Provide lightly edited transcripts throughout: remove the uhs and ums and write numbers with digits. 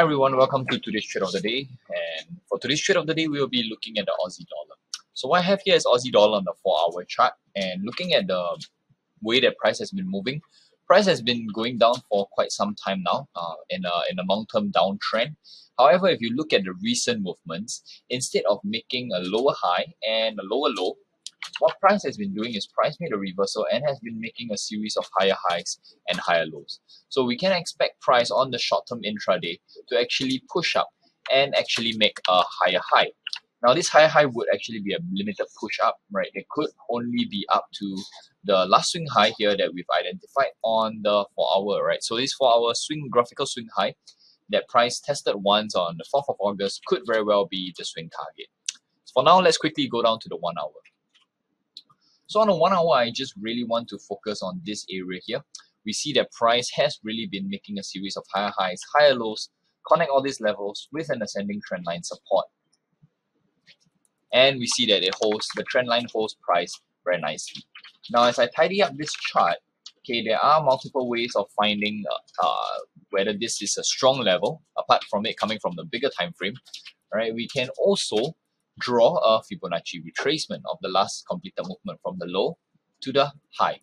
Hi everyone, welcome to today's trade of the day. And for today's trade of the day, we will be looking at the Aussie dollar. So what I have here is Aussie dollar on the 4-hour chart, and looking at the way that price has been moving, price has been going down for quite some time now, in a long-term downtrend. However, if you look at the recent movements, instead of making a lower high and a lower low, what price has been doing is price made a reversal and has been making a series of higher highs and higher lows. So we can expect price on the short-term intraday to actually push up and actually make a higher high. Now this higher high would actually be a limited push up, right? It could only be up to the last swing high here that we've identified on the 4-hour, right? So this 4-hour graphical swing high that price tested once on the 4th of August could very well be the swing target. So for now, let's quickly go down to the 1 hour. So on the 1 hour, I just really want to focus on this area here. We see that price has really been making a series of higher highs, higher lows, connect all these levels with an ascending trend line support. And we see that the trend line holds price very nicely. Now, as I tidy up this chart, okay, there are multiple ways of finding whether this is a strong level, apart from it coming from the bigger time frame. Right? We can also draw a Fibonacci retracement of the last completed movement from the low to the high.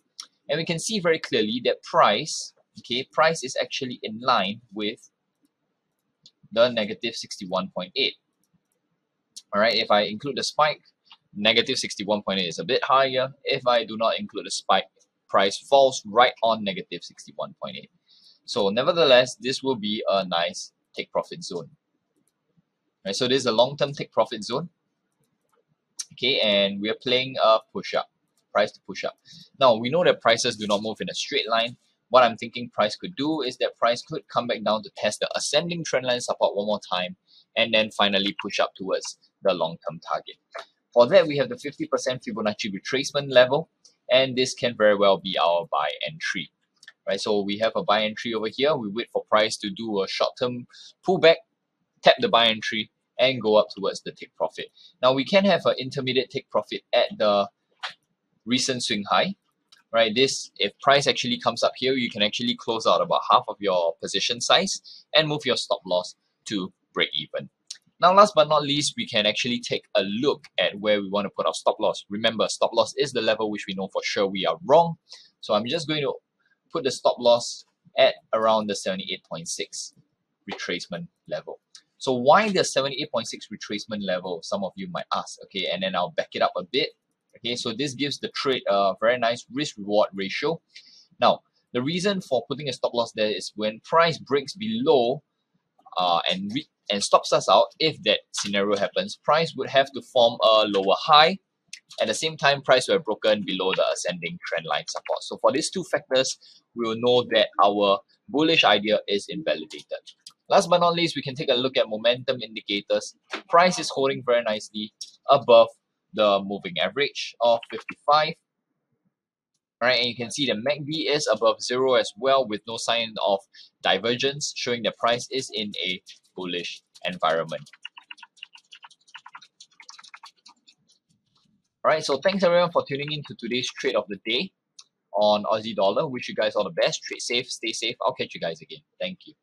And we can see very clearly that price is actually in line with the negative 61.8. Alright, if I include the spike, negative 61.8 is a bit higher. If I do not include the spike, price falls right on negative 61.8. So nevertheless, this will be a nice take profit zone. Right, so this is a long-term take profit zone. Okay, and we are playing a push up, price to push up. Now we know that prices do not move in a straight line. What I'm thinking price could do is that price could come back down to test the ascending trend line support one more time, and then finally push up towards the long-term target. For that, we have the 50% Fibonacci retracement level, and this can very well be our buy entry. Right, so we have a buy entry over here. We wait for price to do a short-term pullback, tap the buy entry, and go up towards the take profit. Now we can have an intermediate take profit at the recent swing high, right? This, if price actually comes up here, you can actually close out about half of your position size and move your stop loss to break even. Now last but not least, we can actually take a look at where we want to put our stop loss. Remember, stop loss is the level which we know for sure we are wrong. So I'm just going to put the stop loss at around the 78.6 retracement level. So why the 78.6 retracement level, some of you might ask, okay, and then I'll back it up a bit. Okay, so this gives the trade a very nice risk-reward ratio. Now, the reason for putting a stop loss there is when price breaks below and stops us out, if that scenario happens, price would have to form a lower high. At the same time, price will have broken below the ascending trend line support. So for these two factors, we will know that our bullish idea is invalidated. Last but not least, we can take a look at momentum indicators. Price is holding very nicely above the moving average of 55. Alright, and you can see the MACD is above 0 as well, with no sign of divergence, showing that price is in a bullish environment. Alright, so thanks everyone for tuning in to today's trade of the day on Aussie dollar. Wish you guys all the best. Trade safe, stay safe. I'll catch you guys again. Thank you.